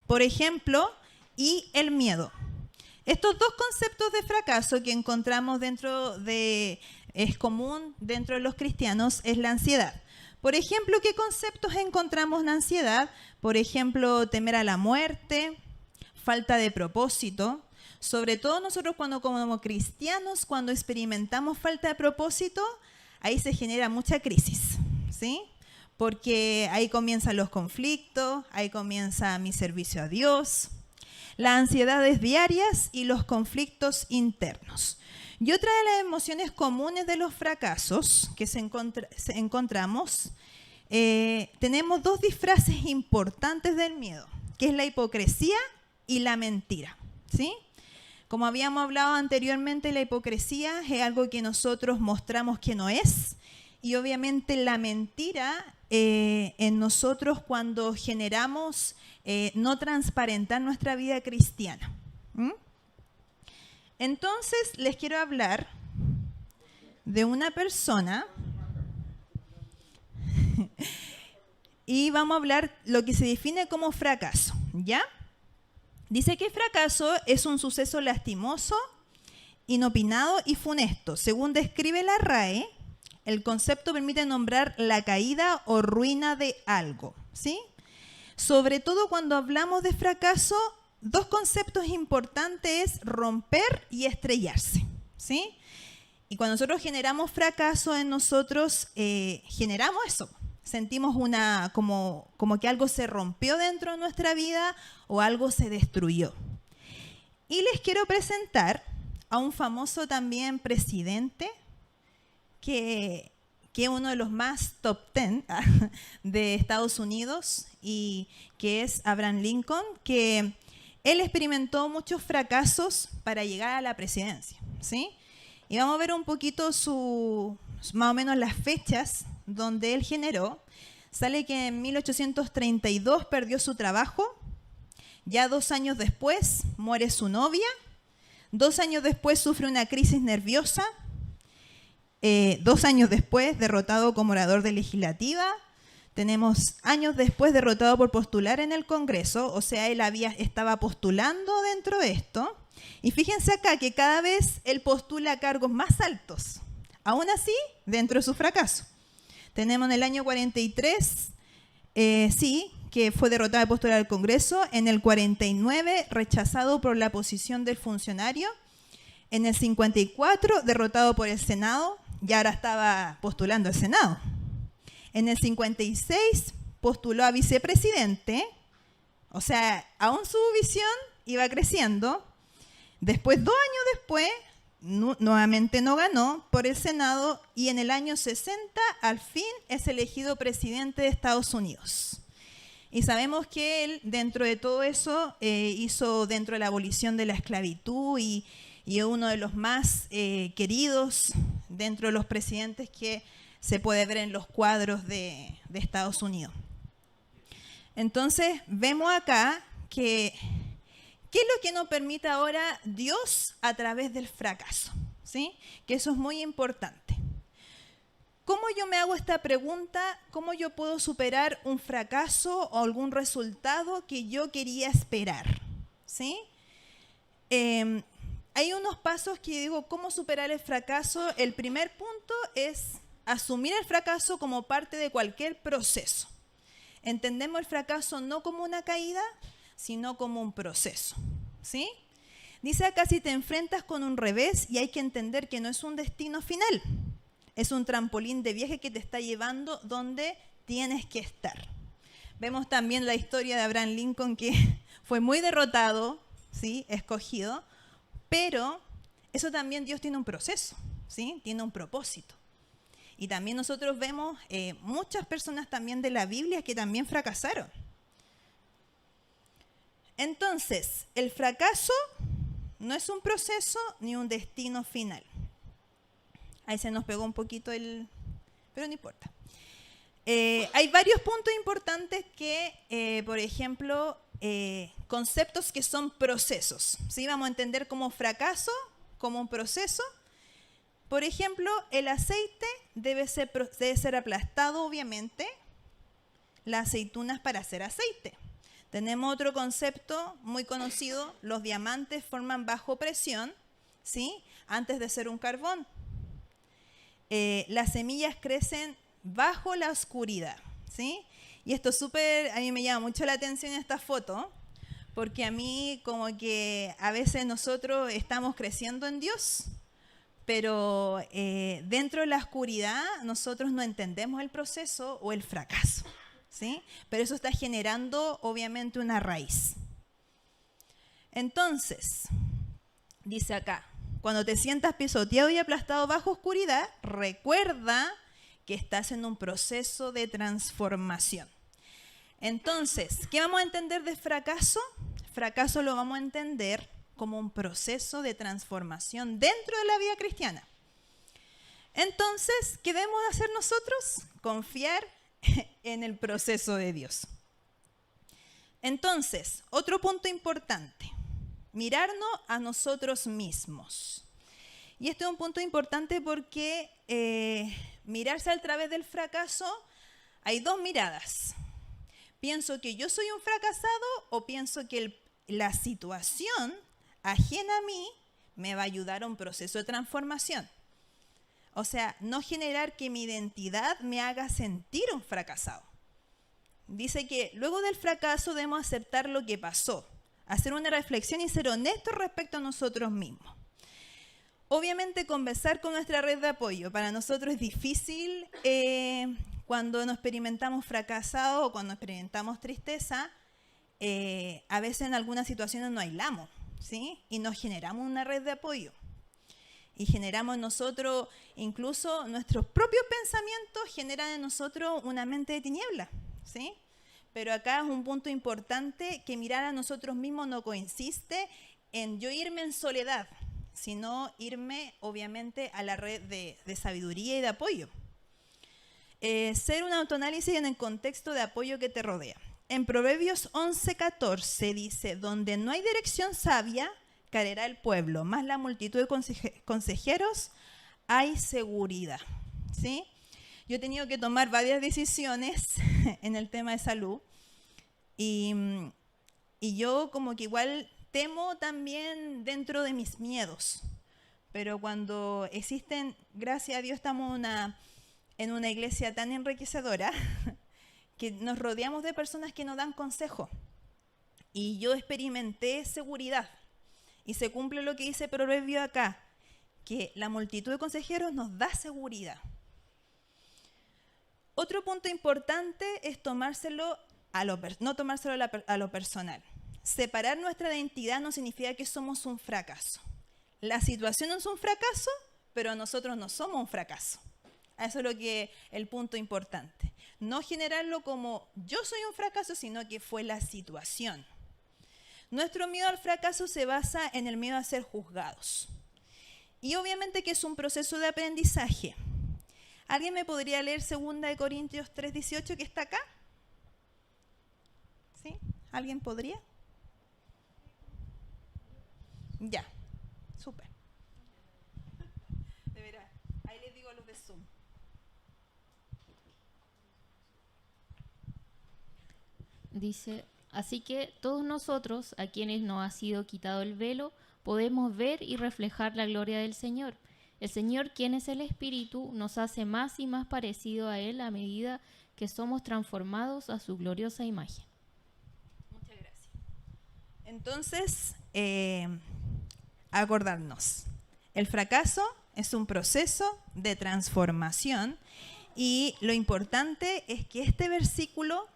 por ejemplo, y el miedo. Estos dos conceptos de fracaso que encontramos es común dentro de los cristianos, es la ansiedad. Por ejemplo, ¿qué conceptos encontramos en ansiedad? Por ejemplo, temer a la muerte, falta de propósito. Sobre todo nosotros como cristianos, cuando experimentamos falta de propósito, ahí se genera mucha crisis, ¿sí? Porque ahí comienzan los conflictos, ahí comienza mi servicio a Dios, las ansiedades diarias y los conflictos internos. Y otra de las emociones comunes de los fracasos que encontramos, tenemos dos disfraces importantes del miedo, que es la hipocresía y la mentira, ¿sí? Como habíamos hablado anteriormente, la hipocresía es algo que nosotros mostramos que no es, y obviamente la mentira en nosotros cuando generamos no transparentar nuestra vida cristiana. Entonces, les quiero hablar de una persona y vamos a hablar lo que se define como fracaso, ¿ya? Dice que fracaso es un suceso lastimoso, inopinado y funesto. Según describe la RAE, el concepto permite nombrar la caída o ruina de algo, ¿sí? Sobre todo cuando hablamos de fracaso, dos conceptos importantes es romper y estrellarse, ¿sí? Y cuando nosotros generamos fracaso en nosotros, generamos eso. Sentimos como que algo se rompió dentro de nuestra vida o algo se destruyó. Y les quiero presentar a un famoso también presidente que es uno de los más top 10 de Estados Unidos y que es Abraham Lincoln, que él experimentó muchos fracasos para llegar a la presidencia, ¿sí? Y vamos a ver un poquito más o menos las fechas donde él generó. Sale que en 1832 perdió su trabajo, ya 2 años después muere su novia, 2 años después sufre una crisis nerviosa, 2 años después derrotado como orador de legislativa, tenemos años después derrotado por postular en el Congreso, o sea, él estaba postulando dentro de esto, y fíjense acá que cada vez él postula cargos más altos, aún así dentro de su fracaso. Tenemos en el año 43, que fue derrotado de postular al Congreso. En el 49, rechazado por la posición del funcionario. En el 54, derrotado por el Senado. Y ahora estaba postulando al Senado. En el 56, postuló a vicepresidente. O sea, aún su visión iba creciendo. Después, 2 años después, nuevamente no ganó por el Senado y en el año 60 al fin es elegido presidente de Estados Unidos. Y sabemos que él dentro de todo eso hizo dentro de la abolición de la esclavitud y es uno de los más queridos dentro de los presidentes que se puede ver en los cuadros de Estados Unidos. Entonces vemos acá que ¿qué es lo que nos permite ahora Dios a través del fracaso? ¿Sí? Que eso es muy importante. ¿Cómo yo me hago esta pregunta? ¿Cómo yo puedo superar un fracaso o algún resultado que yo quería esperar? ¿Sí? Hay unos pasos que digo, ¿cómo superar el fracaso? El primer punto es asumir el fracaso como parte de cualquier proceso. Entendemos el fracaso no como una caída, sino como un proceso, ¿sí? Dice acá, si te enfrentas con un revés y hay que entender que no es un destino final, es un trampolín de viaje que te está llevando donde tienes que estar. Vemos también la historia de Abraham Lincoln que fue muy derrotado, ¿sí? Escogido, pero eso también Dios tiene un proceso, ¿sí? Tiene un propósito. Y también nosotros vemos muchas personas también de la Biblia que también fracasaron. Entonces, el fracaso no es un proceso ni un destino final. Ahí se nos pegó un poquito pero no importa. Hay varios puntos importantes que, por ejemplo, conceptos que son procesos, ¿sí? Vamos a entender como fracaso, como un proceso. Por ejemplo, el aceite debe ser aplastado, obviamente, las aceitunas para hacer aceite. Tenemos otro concepto muy conocido, los diamantes forman bajo presión, ¿sí? Antes de ser un carbón. Las semillas crecen bajo la oscuridad, ¿sí? Y esto a mí me llama mucho la atención esta foto, porque a mí como que a veces nosotros estamos creciendo en Dios, pero dentro de la oscuridad nosotros no entendemos el proceso o el fracaso, ¿sí? Pero eso está generando obviamente una raíz. Entonces, dice acá, cuando te sientas pisoteado y aplastado bajo oscuridad, recuerda que estás en un proceso de transformación. Entonces, ¿qué vamos a entender de fracaso? Fracaso lo vamos a entender como un proceso de transformación dentro de la vida cristiana. Entonces, ¿qué debemos hacer nosotros? Confiar en el proceso de Dios. Entonces, otro punto importante, mirarnos a nosotros mismos. Y este es un punto importante porque mirarse a través del fracaso, hay dos miradas. ¿Pienso que yo soy un fracasado o pienso que la situación ajena a mí me va a ayudar a un proceso de transformación? O sea, no generar que mi identidad me haga sentir un fracasado. Dice que luego del fracaso debemos aceptar lo que pasó, hacer una reflexión y ser honestos respecto a nosotros mismos. Obviamente conversar con nuestra red de apoyo. Para nosotros es difícil cuando nos experimentamos fracasados o cuando experimentamos tristeza. A veces en algunas situaciones nos aislamos, ¿sí? Y nos generamos una red de apoyo. Y generamos en nosotros, incluso nuestros propios pensamientos generan en nosotros una mente de tiniebla, ¿sí? Pero acá es un punto importante, que mirar a nosotros mismos no consiste en yo irme en soledad, sino irme obviamente a la red de sabiduría y de apoyo. Ser un autoanálisis en el contexto de apoyo que te rodea. En Proverbios 11:14 dice, donde no hay dirección sabia, caerá el pueblo, más la multitud de consejeros hay seguridad, ¿sí? Yo he tenido que tomar varias decisiones en el tema de salud y yo como que igual temo también dentro de mis miedos, pero cuando existen, gracias a Dios estamos en una iglesia tan enriquecedora que nos rodeamos de personas que nos dan consejo y yo experimenté seguridad y se cumple lo que dice Proverbio acá, que la multitud de consejeros nos da seguridad. Otro punto importante es no tomárselo a lo personal. Separar nuestra identidad no significa que somos un fracaso. La situación es un fracaso, pero nosotros no somos un fracaso. Eso es el punto importante. No generarlo como yo soy un fracaso, sino que fue la situación. Nuestro miedo al fracaso se basa en el miedo a ser juzgados. Y obviamente que es un proceso de aprendizaje. ¿Alguien me podría leer 2 Corintios 3:18 que está acá? ¿Sí? ¿Alguien podría? Ya, súper. De veras, ahí les digo a los de Zoom. Dice, así que todos nosotros, a quienes nos ha sido quitado el velo, podemos ver y reflejar la gloria del Señor. El Señor, quien es el Espíritu, nos hace más y más parecido a Él a medida que somos transformados a su gloriosa imagen. Muchas gracias. Entonces, acordarnos, el fracaso es un proceso de transformación y lo importante es que este versículo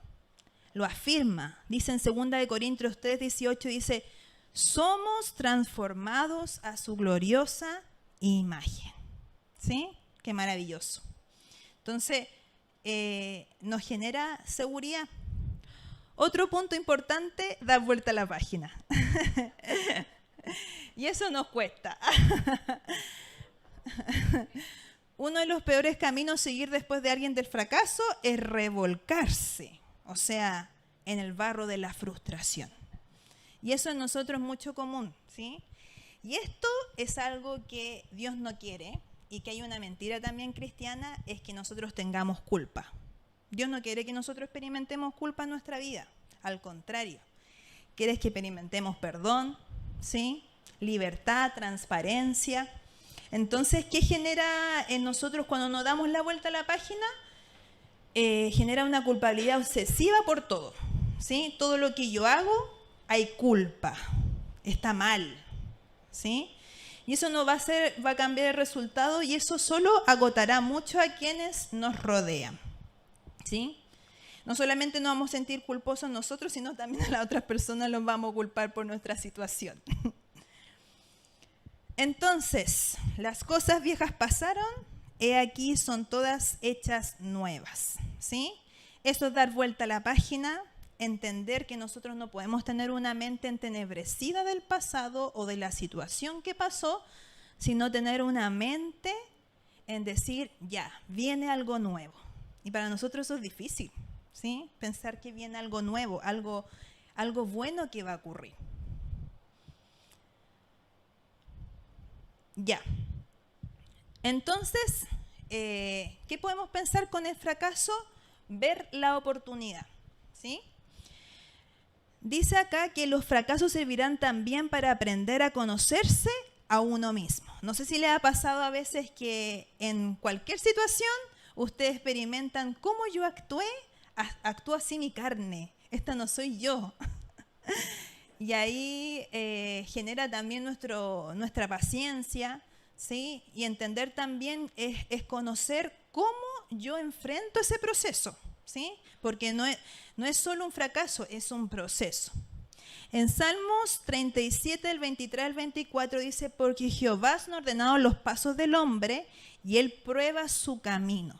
lo afirma. Dice en 2 Corintios 3:18, dice, somos transformados a su gloriosa imagen. ¿Sí? Qué maravilloso. Entonces, nos genera seguridad. Otro punto importante, dar vuelta a la página. Y eso nos cuesta. Uno de los peores caminos a seguir después de alguien del fracaso es revolcarse, o sea, en el barro de la frustración. Y eso en nosotros es mucho común, ¿sí? Y esto es algo que Dios no quiere, y que hay una mentira también cristiana, es que nosotros tengamos culpa. Dios no quiere que nosotros experimentemos culpa en nuestra vida. Al contrario, quieres que experimentemos perdón, ¿sí? Libertad, transparencia. Entonces, ¿qué genera en nosotros cuando nos damos la vuelta a la página? Genera una culpabilidad obsesiva por todo, ¿sí? Todo lo que yo hago, hay culpa, está mal, ¿sí? Y eso no va a cambiar el resultado, y eso solo agotará mucho a quienes nos rodean, ¿sí? No solamente nos vamos a sentir culposos nosotros, sino también a las otras personas los vamos a culpar por nuestra situación. Entonces, las cosas viejas pasaron, he aquí son todas hechas nuevas, ¿sí? Eso es dar vuelta a la página, entender que nosotros no podemos tener una mente entenebrecida del pasado o de la situación que pasó, sino tener una mente en decir, ya, viene algo nuevo. Y para nosotros eso es difícil, ¿sí? Pensar que viene algo nuevo, algo bueno que va a ocurrir. Ya. Entonces, ¿qué podemos pensar con el fracaso? Ver la oportunidad, ¿sí? Dice acá que los fracasos servirán también para aprender a conocerse a uno mismo. No sé si les ha pasado a veces que en cualquier situación ustedes experimentan cómo yo actué, actúa así mi carne, esta no soy yo. Y ahí genera también nuestra paciencia, ¿sí? Y entender también es conocer cómo yo enfrento ese proceso, ¿sí? Porque no es solo un fracaso, es un proceso. En Salmos 37, el 23 al 24 dice, porque Jehová ha ordenado los pasos del hombre y él prueba su camino.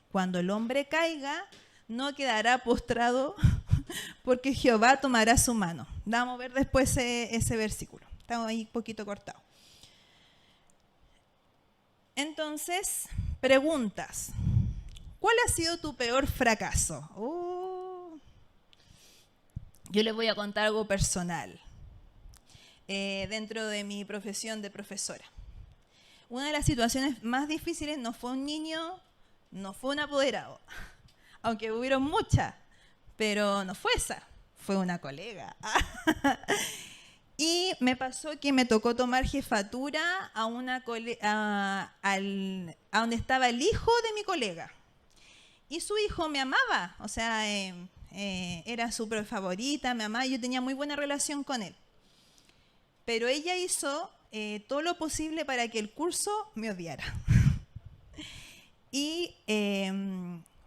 Cuando el hombre caiga, no quedará postrado porque Jehová tomará su mano. Vamos a ver después ese versículo. Estamos ahí un poquito cortados. Entonces, preguntas. ¿Cuál ha sido tu peor fracaso? Yo les voy a contar algo personal. Dentro de mi profesión de profesora. Una de las situaciones más difíciles no fue un niño, no fue un apoderado. Aunque hubieron muchas, pero no fue esa, fue una colega. Y me pasó que me tocó tomar jefatura a donde estaba el hijo de mi colega. Y su hijo me amaba, o sea, era su profe favorita, me amaba, y yo tenía muy buena relación con él. Pero ella hizo todo lo posible para que el curso me odiara. Y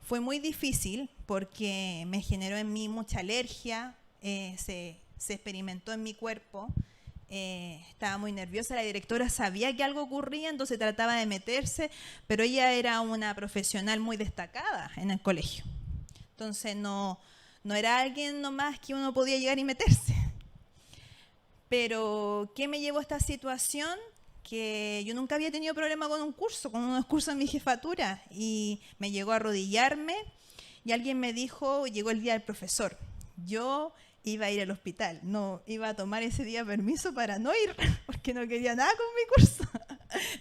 fue muy difícil porque me generó en mí mucha alergia, se experimentó en mi cuerpo, estaba muy nerviosa, la directora sabía que algo ocurría, entonces trataba de meterse, pero ella era una profesional muy destacada en el colegio. Entonces no era alguien nomás que uno podía llegar y meterse. Pero, ¿qué me llevó a esta situación? Que yo nunca había tenido problema con unos cursos en mi jefatura, y me llegó a arrodillarme y alguien me dijo, llegó el día del profesor, yo iba a ir al hospital, no iba a tomar ese día permiso para no ir, porque no quería nada con mi curso.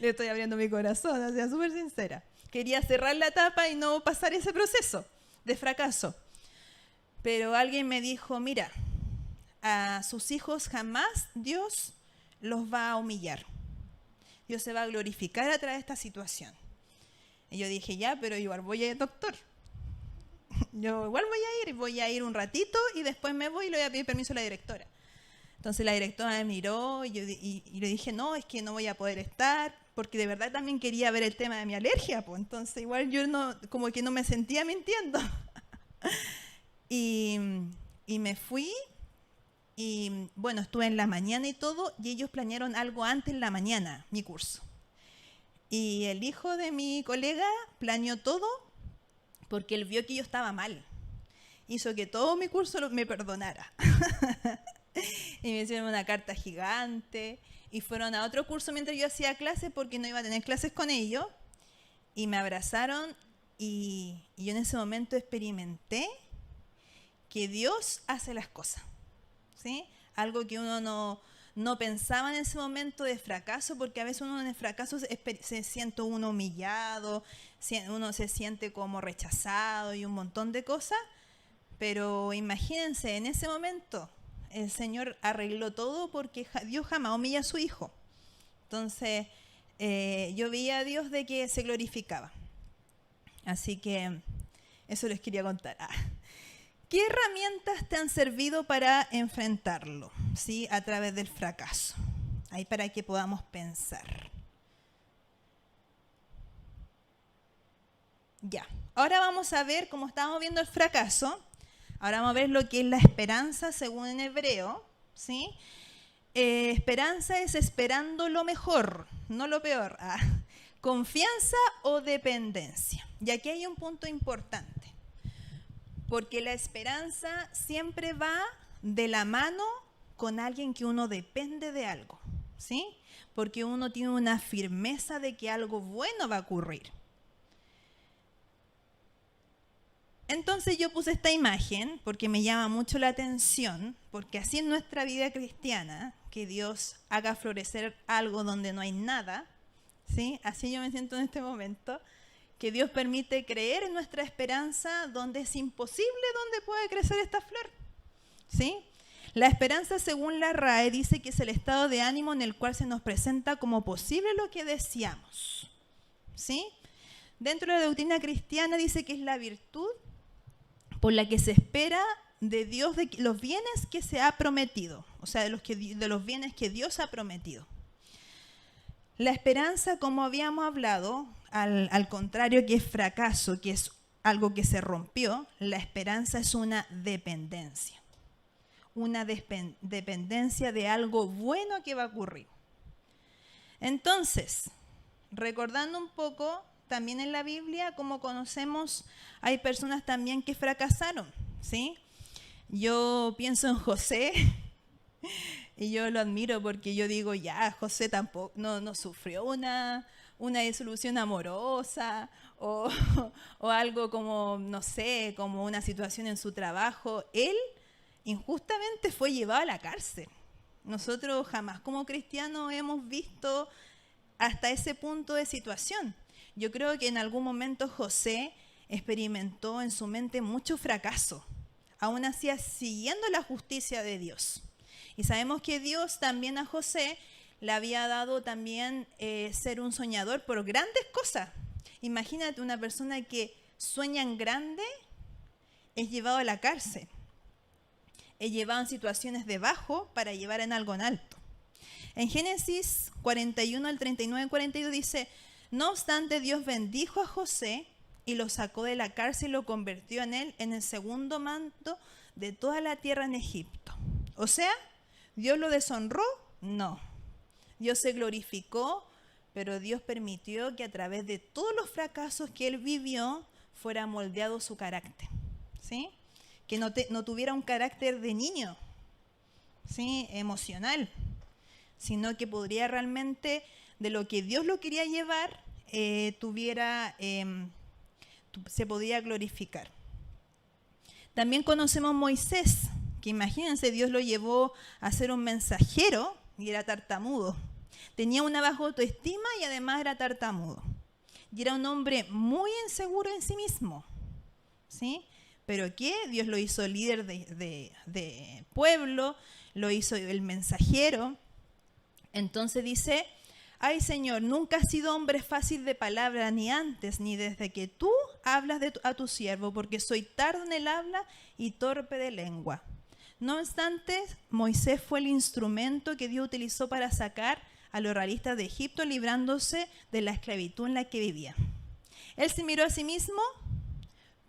Le estoy abriendo mi corazón, o sea, súper sincera. Quería cerrar la etapa y no pasar ese proceso de fracaso. Pero alguien me dijo, mira, a sus hijos jamás Dios los va a humillar. Dios se va a glorificar a través de esta situación. Y yo dije, ya, pero igual voy a ir, doctor. Yo igual voy a ir un ratito y después me voy y le voy a pedir permiso a la directora. Entonces la directora me miró y le dije, no, es que no voy a poder estar, porque de verdad también quería ver el tema de mi alergia, pues. Entonces igual yo como que no me sentía mintiendo. Y me fui. Y bueno, estuve en la mañana y todo, y ellos planearon algo antes en la mañana, mi curso. Y el hijo de mi colega planeó todo porque él vio que yo estaba mal. Hizo que todo mi curso me perdonara. Y me hicieron una carta gigante, y fueron a otro curso mientras yo hacía clases porque no iba a tener clases con ellos, y me abrazaron, y yo en ese momento experimenté que Dios hace las cosas. ¿Sí? Algo que uno no pensaba en ese momento de fracaso, porque a veces uno en el fracaso se siente uno humillado, uno se siente como rechazado y un montón de cosas, Pero imagínense, en ese momento el Señor arregló todo porque Dios jamás humilla a su Hijo. Entonces, yo veía a Dios de que se glorificaba. Así que eso les quería contar. ¿Qué herramientas te han servido para enfrentarlo? ¿Sí? A través del fracaso. Ahí para que podamos pensar. Ya. Ahora vamos a ver, como estábamos viendo el fracaso, ahora vamos a ver lo que es la esperanza según en hebreo. ¿Sí? Esperanza es esperando lo mejor, no lo peor. Confianza o dependencia. Y aquí hay un punto importante. Porque la esperanza siempre va de la mano con alguien que uno depende de algo, ¿sí? Porque uno tiene una firmeza de que algo bueno va a ocurrir. Entonces yo puse esta imagen porque me llama mucho la atención, porque así en nuestra vida cristiana, que Dios haga florecer algo donde no hay nada, ¿sí? Así yo me siento en este momento, que Dios permite creer en nuestra esperanza donde es imposible donde puede crecer esta flor, ¿sí? La esperanza, según la RAE, dice que es el estado de ánimo en el cual se nos presenta como posible lo que deseamos, ¿sí? Dentro de la doctrina cristiana dice que es la virtud por la que se espera de Dios de los bienes que se ha prometido, o sea, de los bienes que Dios ha prometido. La esperanza, como habíamos hablado, al contrario que es fracaso, que es algo que se rompió, la esperanza es una dependencia. Una dependencia de algo bueno que va a ocurrir. Entonces, recordando un poco, también en la Biblia, como conocemos, hay personas también que fracasaron, ¿sí? Yo pienso en José y yo lo admiro porque yo digo, ya, José tampoco no sufrió una disolución amorosa o algo como, no sé, como una situación en su trabajo. Él injustamente fue llevado a la cárcel. Nosotros jamás como cristianos hemos visto hasta ese punto de situación. Yo creo que en algún momento José experimentó en su mente mucho fracaso, aún así siguiendo la justicia de Dios. Y sabemos que Dios también a José le había dado también ser un soñador por grandes cosas. Imagínate una persona que sueña en grande, es llevado a la cárcel. Es llevado en situaciones de bajo para llevar en algo en alto. En Génesis 41 al 39-42 dice, no obstante Dios bendijo a José y lo sacó de la cárcel y lo convirtió en él en el segundo mando de toda la tierra en Egipto. O sea, ¿Dios lo deshonró? No. Dios se glorificó, pero Dios permitió que a través de todos los fracasos que él vivió fuera moldeado su carácter, ¿sí? Que no tuviera un carácter de niño, ¿sí? Emocional, sino que podría realmente, de lo que Dios lo quería llevar, se podía glorificar. También conocemos a Moisés, que imagínense, Dios lo llevó a ser un mensajero y era tartamudo. Tenía una baja autoestima y además era tartamudo. Y era un hombre muy inseguro en sí mismo, ¿sí? ¿Pero qué? Dios lo hizo líder de pueblo, lo hizo el mensajero. Entonces dice, ay Señor, nunca has sido hombre fácil de palabra, ni antes, ni desde que tú hablas a tu siervo, porque soy tardo en el habla y torpe de lengua. No obstante, Moisés fue el instrumento que Dios utilizó para sacar a los realistas de Egipto, librándose de la esclavitud en la que vivía. Él se miró a sí mismo,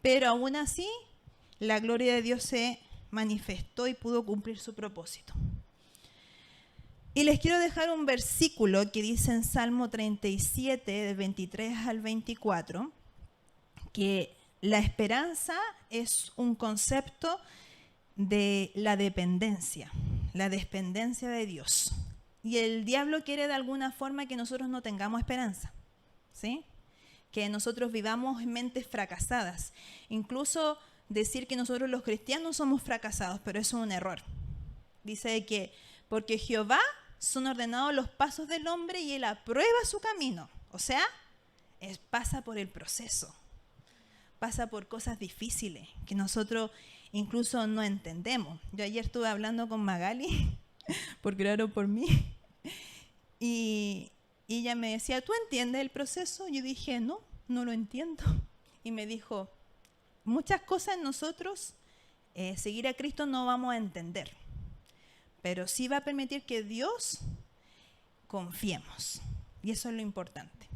pero aún así la gloria de Dios se manifestó y pudo cumplir su propósito. Y les quiero dejar un versículo que dice en Salmo 37, del 23 al 24, que la esperanza es un concepto de la dependencia de Dios. Y el diablo quiere de alguna forma que nosotros no tengamos esperanza, ¿sí? Que nosotros vivamos en mentes fracasadas. Incluso decir que nosotros los cristianos somos fracasados, pero eso es un error. Dice que porque Jehová son ordenados los pasos del hombre y él aprueba su camino. O sea, pasa por el proceso, pasa por cosas difíciles que nosotros incluso no entendemos. Yo ayer estuve hablando con Magali, porque oraron por mí, y ella me decía, ¿tú entiendes el proceso? Yo dije, no lo entiendo. Y me dijo, muchas cosas nosotros, seguir a Cristo no vamos a entender, pero sí va a permitir que Dios confiemos. Y eso es lo importante.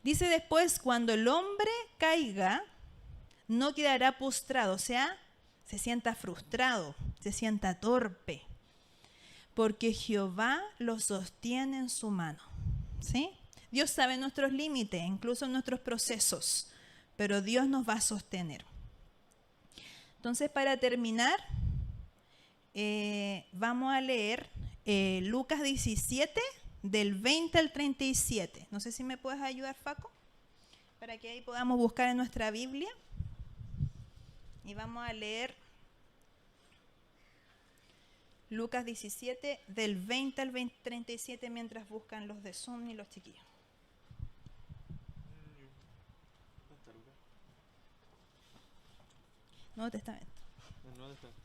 Dice después, cuando el hombre caiga, no quedará postrado, o sea, se sienta frustrado, se sienta torpe, porque Jehová lo sostiene en su mano. ¿Sí? Dios sabe nuestros límites, incluso nuestros procesos, pero Dios nos va a sostener. Entonces, para terminar, vamos a leer Lucas 17, del 20 al 37. No sé si me puedes ayudar, Faco, para que ahí podamos buscar en nuestra Biblia. Y vamos a leer Lucas 17, del 20 al 37, mientras buscan los de Zoom y los chiquillos. Nuevo Testamento. El Nuevo Testamento.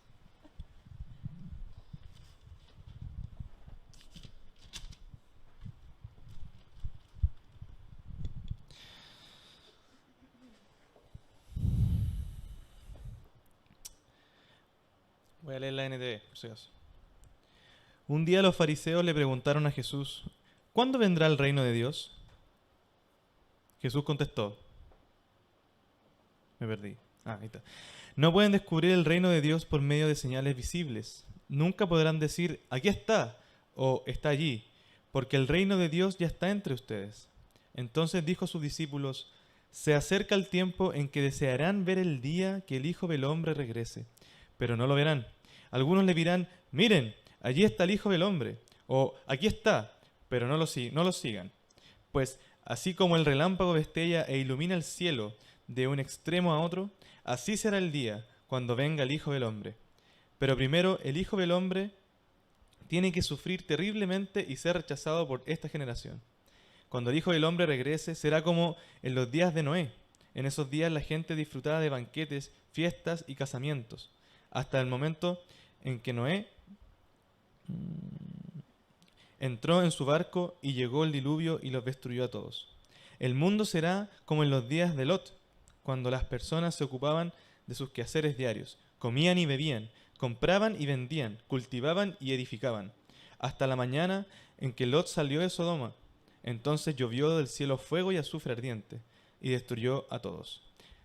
Voy a leer la NTV, por si acaso. Un día los fariseos le preguntaron a Jesús, ¿cuándo vendrá el reino de Dios? Jesús contestó. Me perdí. Ahí está. No pueden descubrir el reino de Dios por medio de señales visibles. Nunca podrán decir, aquí está, o está allí, porque el reino de Dios ya está entre ustedes. Entonces dijo a sus discípulos, se acerca el tiempo en que desearán ver el día que el Hijo del Hombre regrese, pero no lo verán. Algunos le dirán, miren, allí está el Hijo del Hombre, o aquí está, pero no lo sigan. Pues así como el relámpago destella e ilumina el cielo de un extremo a otro, así será el día cuando venga el Hijo del Hombre. Pero primero el Hijo del Hombre tiene que sufrir terriblemente y ser rechazado por esta generación. Cuando el Hijo del Hombre regrese, será como en los días de Noé. En esos días la gente disfrutaba de banquetes, fiestas y casamientos, hasta el momento en que Noé entró en su barco y llegó el diluvio y los destruyó a todos. El mundo será como en los días de Lot, cuando las personas se ocupaban de sus quehaceres diarios, comían y bebían, compraban y vendían, cultivaban y edificaban, hasta la mañana en que Lot salió de Sodoma. Entonces llovió del cielo fuego y azufre ardiente, y destruyó a todos.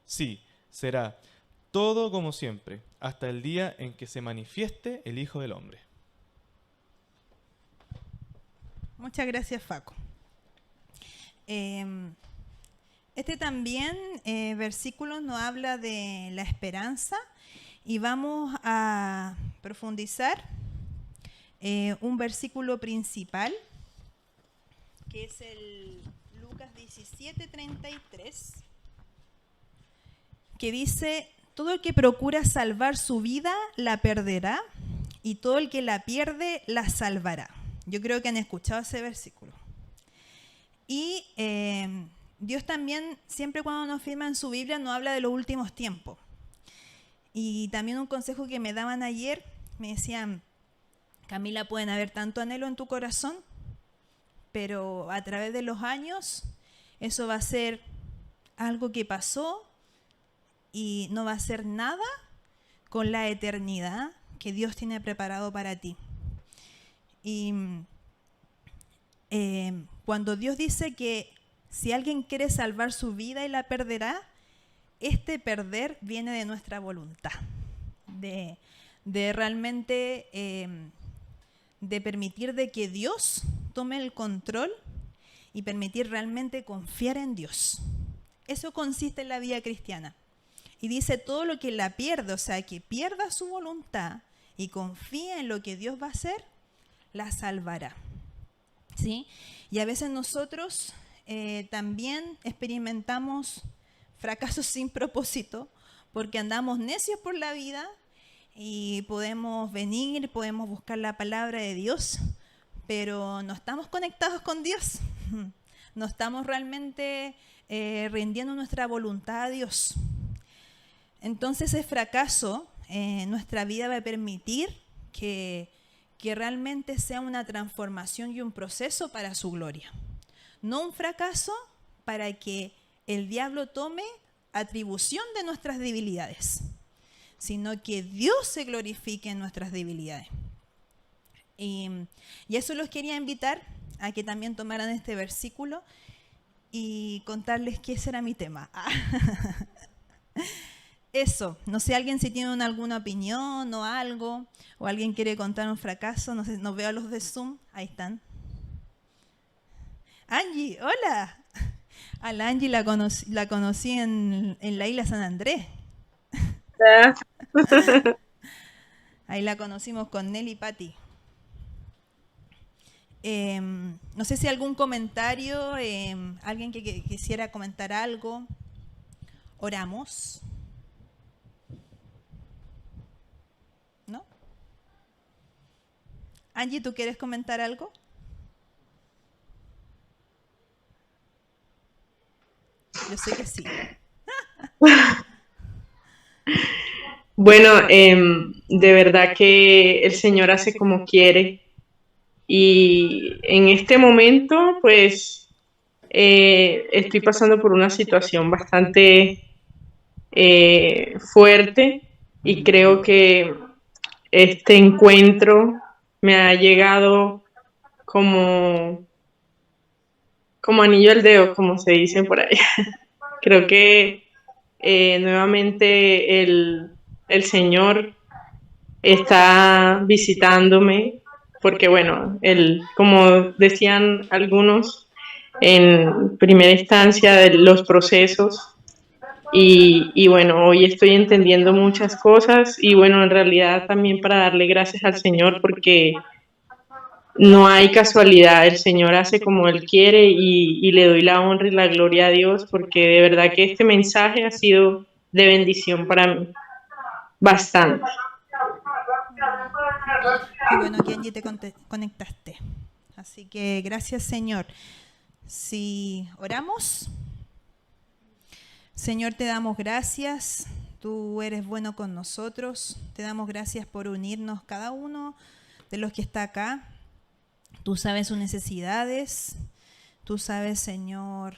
Sí, será todo como siempre, hasta el día en que se manifieste el Hijo del Hombre. Muchas gracias, Faco. Este también versículo nos habla de la esperanza y vamos a profundizar un versículo principal que es el Lucas 17:33, que dice, todo el que procura salvar su vida la perderá y todo el que la pierde la salvará. Yo creo que han escuchado ese versículo. Y Dios también, siempre cuando nos firma en su Biblia, nos habla de los últimos tiempos. Y también un consejo que me daban ayer, me decían, Camila, pueden haber tanto anhelo en tu corazón, pero a través de los años, eso va a ser algo que pasó y no va a ser nada con la eternidad que Dios tiene preparado para ti. Y cuando Dios dice que si alguien quiere salvar su vida y la perderá, este perder viene de nuestra voluntad, de realmente de permitir de que Dios tome el control y permitir realmente confiar en Dios. Eso consiste en la vida cristiana. Y dice, todo lo que la pierde, o sea, que pierda su voluntad y confía en lo que Dios va a hacer, la salvará. ¿Sí? Y a veces nosotros también experimentamos fracasos sin propósito porque andamos necios por la vida y podemos venir, podemos buscar la palabra de Dios, pero no estamos conectados con Dios. No estamos realmente rindiendo nuestra voluntad a Dios. Entonces el fracaso nuestra vida va a permitir que realmente sea una transformación y un proceso para su gloria. No un fracaso para que el diablo tome atribución de nuestras debilidades, sino que Dios se glorifique en nuestras debilidades. Y eso los quería invitar a que también tomaran este versículo y contarles que ese era mi tema. Eso, no sé, alguien si tiene alguna opinión o algo, o alguien quiere contar un fracaso, no sé, no veo a los de Zoom, ahí están. Angie, hola. A la Angie la conocí en la isla San Andrés. Ahí la conocimos con Nelly y Patti. No sé si algún comentario, alguien que quisiera comentar algo. Oramos. ¿No? Angie, ¿tú quieres comentar algo? Yo sé que sí. Bueno, de verdad que el Señor hace como quiere. Y en este momento, pues, estoy pasando por una situación bastante fuerte y creo que este encuentro me ha llegado como, como anillo al dedo, como se dice por ahí. Creo que nuevamente el Señor está visitándome, porque bueno, como decían algunos en primera instancia, de los procesos, y bueno, hoy estoy entendiendo muchas cosas, y bueno, en realidad también para darle gracias al Señor, porque no hay casualidad, el Señor hace como Él quiere, y le doy la honra y la gloria a Dios, porque de verdad que este mensaje ha sido de bendición para mí, bastante. Qué bueno que Angie te conectaste. Así que gracias, Señor. Si oramos, Señor, te damos gracias. Tú eres bueno con nosotros. Te damos gracias por unirnos cada uno de los que está acá. Tú sabes sus necesidades. Tú sabes, Señor,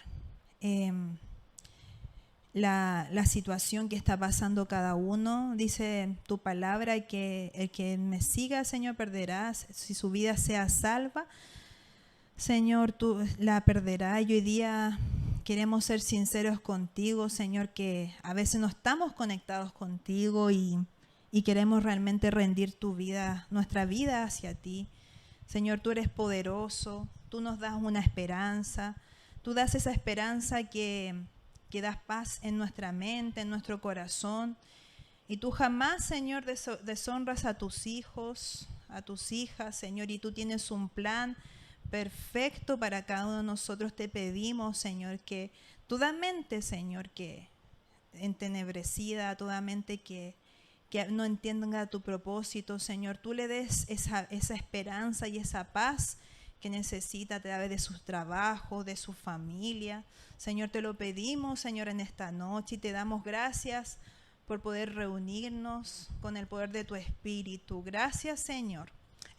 la situación que está pasando cada uno. Dice tu palabra que el que me siga, Señor, perderá. Si su vida sea salva, Señor, tú la perderás. Y hoy día queremos ser sinceros contigo, Señor, que a veces no estamos conectados contigo y queremos realmente rendir nuestra vida hacia ti. Señor, tú eres poderoso, tú nos das una esperanza, tú das esa esperanza que das paz en nuestra mente, en nuestro corazón. Y tú jamás, Señor, deshonras a tus hijos, a tus hijas, Señor, y tú tienes un plan perfecto para cada uno de nosotros. Te pedimos, Señor, que toda mente, Señor, que entenebrecida, toda mente que no entienda tu propósito, Señor, tú le des esa esperanza y esa paz que necesita a través de sus trabajos, de su familia. Señor, te lo pedimos, Señor, en esta noche, y te damos gracias por poder reunirnos con el poder de tu Espíritu. Gracias, Señor.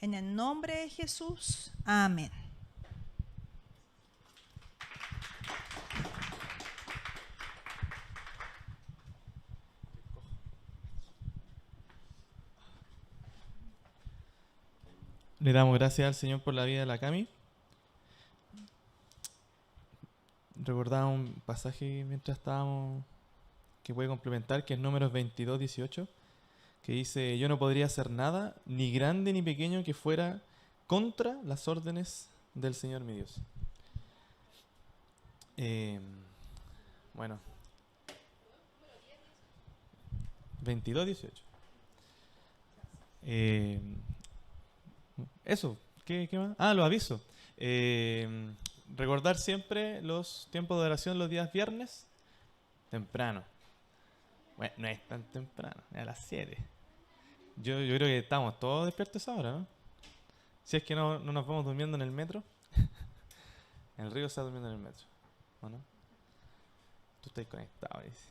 En el nombre de Jesús. Amén. Le damos gracias al Señor por la vida de la Cami. Recordaba un pasaje mientras estábamos que puede complementar, que es Números 22:18, que dice: yo no podría hacer nada, ni grande ni pequeño, que fuera contra las órdenes del Señor mi Dios. Bueno, 22:18. Eso, ¿qué más? Ah, los avisos. Recordar siempre los tiempos de oración los días viernes, temprano. Bueno, no es tan temprano, es a las 7. Yo creo que estamos todos despiertos ahora, ¿no? Si es que no nos vamos durmiendo en el metro. El río está durmiendo en el metro, ¿o no? Tú estás conectado, dice.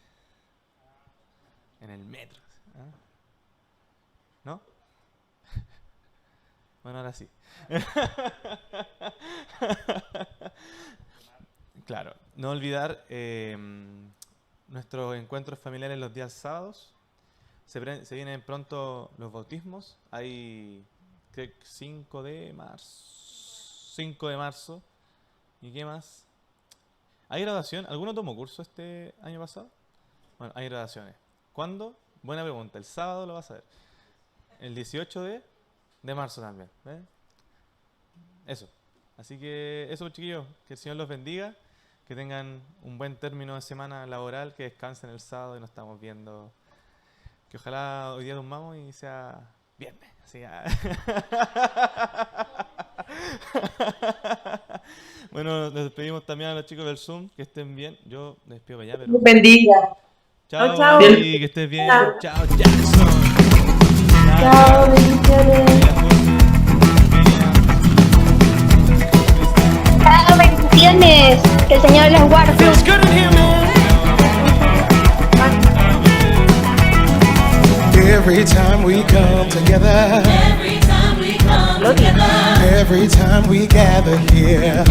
En el metro, ¿ah? Bueno, ahora sí. Claro, no olvidar nuestros encuentros familiares los días sábados. Se vienen pronto los bautismos. Hay, creo, 5 de marzo. ¿Y qué más? ¿Hay graduación? ¿Alguno tomó curso este año pasado? Bueno, hay graduaciones. ¿Cuándo? Buena pregunta. El sábado lo vas a ver. El 18 de marzo también. ¿Ves? Eso. Así que eso, chiquillos. Que el Señor los bendiga. Que tengan un buen término de semana laboral. Que descansen el sábado y nos estamos viendo. Que ojalá hoy día durmamos y sea viernes. Así que... Bueno, nos despedimos también a los chicos del Zoom. Que estén bien. Yo me despido para allá, pero... Bendiga. Chao, Chao. Gaby, que estés bien. Chao. Chao, Jackson. Chao, bendiciones. Chao, bendiciones. Que el Señor los guarde. Every time we come together, every time we gather here,